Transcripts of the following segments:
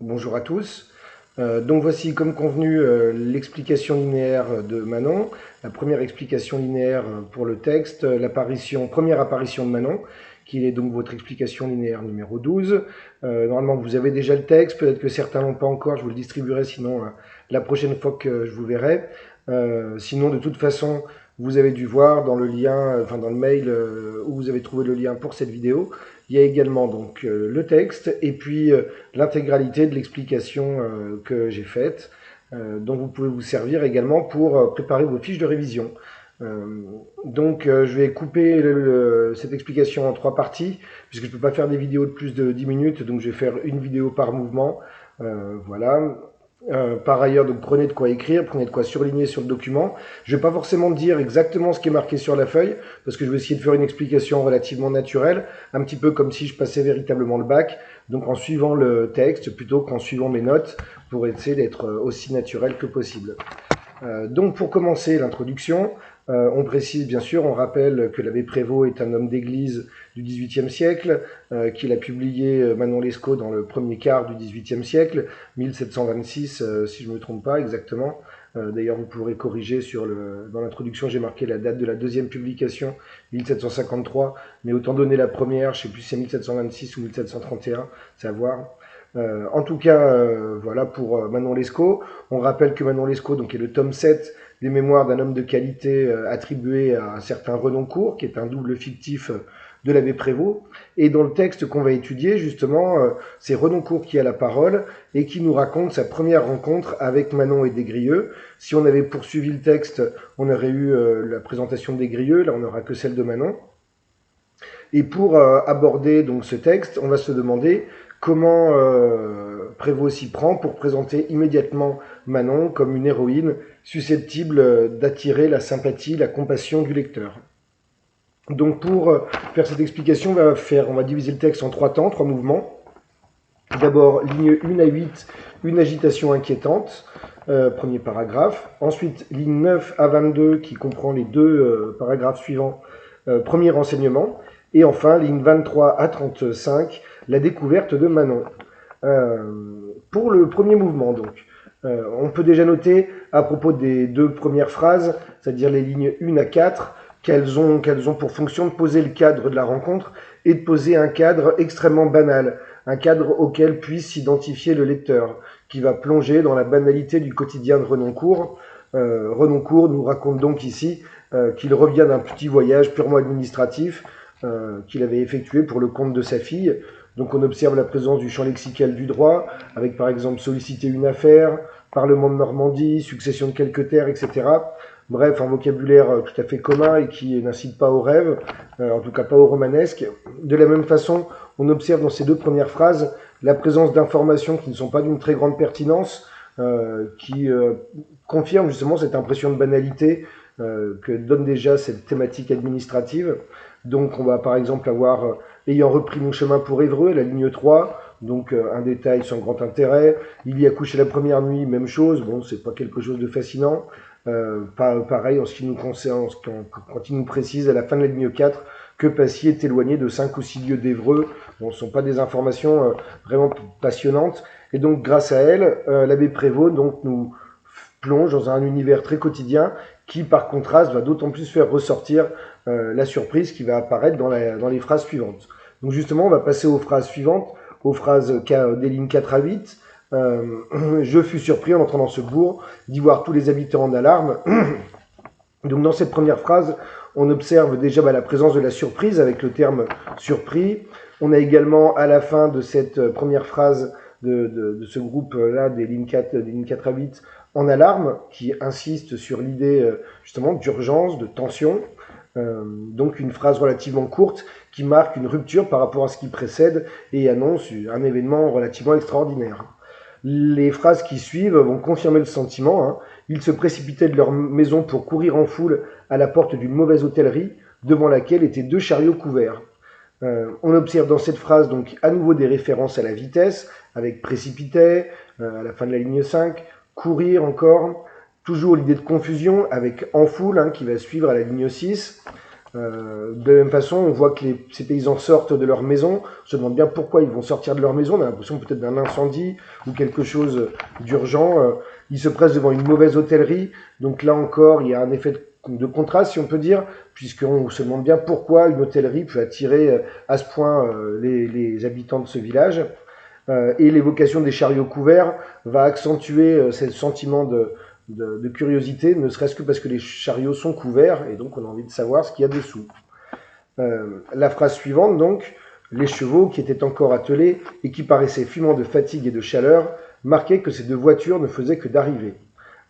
Bonjour à tous. Donc voici comme convenu l'explication linéaire de Manon, la première explication linéaire pour le texte, première apparition de Manon, qui est donc votre explication linéaire numéro 12. Normalement vous avez déjà le texte, peut-être que certains l'ont pas encore, je vous le distribuerai sinon la prochaine fois que je vous verrai. Sinon de toute façon vous avez dû voir dans le lien, enfin dans le mail où vous avez trouvé le lien pour cette vidéo, il y a également donc le texte et puis l'intégralité de l'explication que j'ai faite, dont vous pouvez vous servir également pour préparer vos fiches de révision. Je vais couper cette explication en trois parties, puisque je ne peux pas faire des vidéos de plus de 10 minutes, donc je vais faire une vidéo par mouvement. Voilà. Par ailleurs, donc prenez de quoi écrire, prenez de quoi surligner sur le document. Je ne vais pas forcément dire exactement ce qui est marqué sur la feuille, parce que je vais essayer de faire une explication relativement naturelle, un petit peu comme si je passais véritablement le bac, donc en suivant le texte plutôt qu'en suivant mes notes, pour essayer d'être aussi naturel que possible. Donc pour commencer l'introduction, on précise bien sûr, on rappelle que l'abbé Prévost est un homme d'église du XVIIIe siècle, qu'il a publié Manon Lescaut dans le premier quart du XVIIIe siècle, 1726 si je ne me trompe pas exactement. D'ailleurs vous pourrez corriger dans l'introduction, j'ai marqué la date de la deuxième publication, 1753, mais autant donner la première, je ne sais plus si c'est 1726 ou 1731, c'est à voir. En tout cas, voilà pour Manon Lescaut. On rappelle que Manon Lescaut donc, est le tome 7 des mémoires d'un homme de qualité attribué à un certain Renoncourt, qui est un double fictif de l'abbé Prévost. Et dans le texte qu'on va étudier, justement, c'est Renoncourt qui a la parole et qui nous raconte sa première rencontre avec Manon et Des-Grieux. Si on avait poursuivi le texte, on aurait eu la présentation de Des-Grieux, là on n'aura que celle de Manon. Et pour aborder donc ce texte, on va se demander comment Prévost s'y prend pour présenter immédiatement Manon comme une héroïne susceptible d'attirer la sympathie, la compassion du lecteur. Donc pour faire cette explication, on va diviser le texte en trois temps, trois mouvements. D'abord, ligne 1 à 8, une agitation inquiétante, premier paragraphe. Ensuite, ligne 9 à 22, qui comprend les deux paragraphes suivants, premier renseignement. Et enfin, ligne 23 à 35, la découverte de Manon. Pour le premier mouvement, donc, on peut déjà noter à propos des deux premières phrases, c'est-à-dire les lignes 1 à 4, qu'elles ont pour fonction de poser le cadre de la rencontre et de poser un cadre extrêmement banal, un cadre auquel puisse s'identifier le lecteur, qui va plonger dans la banalité du quotidien de Renoncourt. Renoncourt nous raconte donc ici qu'il revient d'un petit voyage purement administratif qu'il avait effectué pour le compte de sa fille. Donc on observe la présence du champ lexical du droit, avec par exemple solliciter une affaire, Parlement de Normandie, succession de quelques terres, etc. Bref, un vocabulaire tout à fait commun et qui n'incite pas au rêve, en tout cas pas au romanesque. De la même façon, on observe dans ces deux premières phrases la présence d'informations qui ne sont pas d'une très grande pertinence, qui confirment justement cette impression de banalité que donne déjà cette thématique administrative. Donc on va par exemple avoir ayant repris mon chemin pour Évreux, la ligne 3, donc un détail sans grand intérêt. Il y a couché la première nuit, même chose, bon c'est pas quelque chose de fascinant. Pareil en ce qui nous concerne, quand il nous précise à la fin de la ligne 4 que Passy est éloigné de 5 ou 6 lieues d'Évreux. Bon, ce ne sont pas des informations vraiment passionnantes. Et donc grâce à elle, l'abbé Prévost donc, nous plonge dans un univers très quotidien qui par contraste va d'autant plus faire ressortir la surprise qui va apparaître dans les phrases suivantes. Donc justement, on va passer aux phrases suivantes, aux phrases des lignes 4 à 8. Je fus surpris en entrant dans ce bourg d'y voir tous les habitants en alarme. Donc dans cette première phrase, on observe déjà la présence de la surprise avec le terme surpris. On a également à la fin de cette première phrase de ce groupe-là des lignes 4 à 8 en alarme qui insiste sur l'idée justement d'urgence, de tension. Donc une phrase relativement courte qui marque une rupture par rapport à ce qui précède et annonce un événement relativement extraordinaire. Les phrases qui suivent vont confirmer le sentiment. Ils se précipitaient de leur maison pour courir en foule à la porte d'une mauvaise hôtellerie devant laquelle étaient deux chariots couverts. On observe dans cette phrase donc à nouveau des références à la vitesse, avec précipitait, à la fin de la ligne 5, courir encore, toujours l'idée de confusion avec en foule qui va suivre à la ligne 6. De la même façon, on voit que ces paysans sortent de leur maison. On se demande bien pourquoi ils vont sortir de leur maison. On a l'impression peut-être d'un incendie ou quelque chose d'urgent. Ils se pressent devant une mauvaise hôtellerie. Donc là encore, il y a un effet de contraste, si on peut dire, puisqu'on se demande bien pourquoi une hôtellerie peut attirer à ce point les habitants de ce village. Et l'évocation des chariots couverts va accentuer ce sentiment de curiosité, ne serait-ce que parce que les chariots sont couverts, et donc on a envie de savoir ce qu'il y a dessous. La phrase suivante, donc, les chevaux qui étaient encore attelés et qui paraissaient fumants de fatigue et de chaleur, marquaient que ces deux voitures ne faisaient que d'arriver.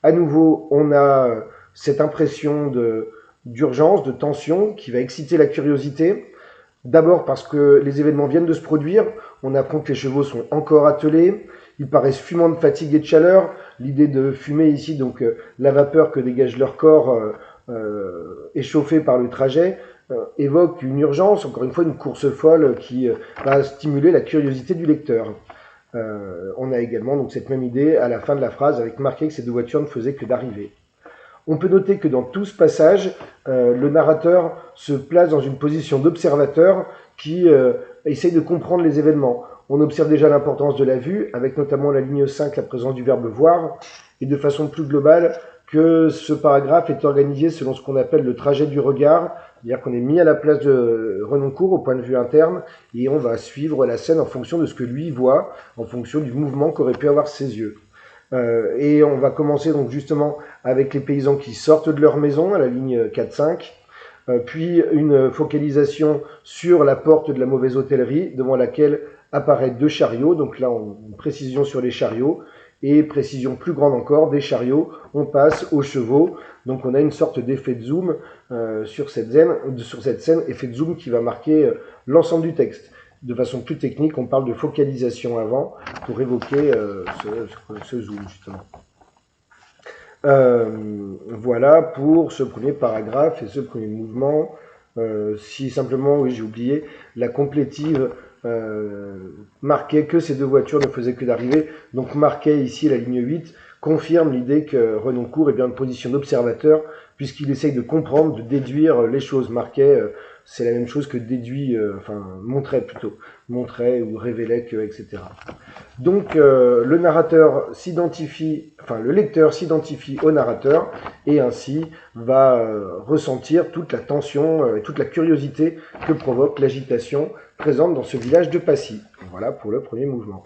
À nouveau, on a cette impression d'urgence, de tension, qui va exciter la curiosité. D'abord parce que les événements viennent de se produire, on apprend que les chevaux sont encore attelés, ils paraissent fumants de fatigue et de chaleur. L'idée de fumer ici, donc la vapeur que dégage leur corps échauffé par le trajet, évoque une urgence, encore une fois une course folle qui va stimuler la curiosité du lecteur. On a également donc cette même idée à la fin de la phrase avec marqué que ces deux voitures ne faisaient que d'arriver. On peut noter que dans tout ce passage, le narrateur se place dans une position d'observateur qui essaye de comprendre les événements. On observe déjà l'importance de la vue, avec notamment la ligne 5, la présence du verbe voir, et de façon plus globale, que ce paragraphe est organisé selon ce qu'on appelle le trajet du regard, c'est-à-dire qu'on est mis à la place de Renoncourt au point de vue interne, et on va suivre la scène en fonction de ce que lui voit, en fonction du mouvement qu'auraient pu avoir ses yeux. Et on va commencer donc justement avec les paysans qui sortent de leur maison à la ligne 4-5, puis une focalisation sur la porte de la mauvaise hôtellerie devant laquelle apparaissent deux chariots. Donc là, une précision sur les chariots et précision plus grande encore des chariots. On passe aux chevaux. Donc on a une sorte d'effet de zoom sur cette scène, effet de zoom qui va marquer l'ensemble du texte. De façon plus technique, on parle de focalisation avant pour évoquer ce zoom, justement. Voilà pour ce premier paragraphe et ce premier mouvement. Si simplement, oui, j'ai oublié, la complétive marquait que ces deux voitures ne faisaient que d'arriver. Donc marquait ici la ligne 8, confirme l'idée que Renoncourt est bien une position d'observateur, puisqu'il essaye de comprendre, de déduire les choses. Marquait, c'est la même chose que déduit, montrait plutôt, montrait ou révélait que, etc. Donc le lecteur s'identifie au narrateur et ainsi va ressentir toute la tension et toute la curiosité que provoque l'agitation présente dans ce village de Passy. Voilà pour le premier mouvement.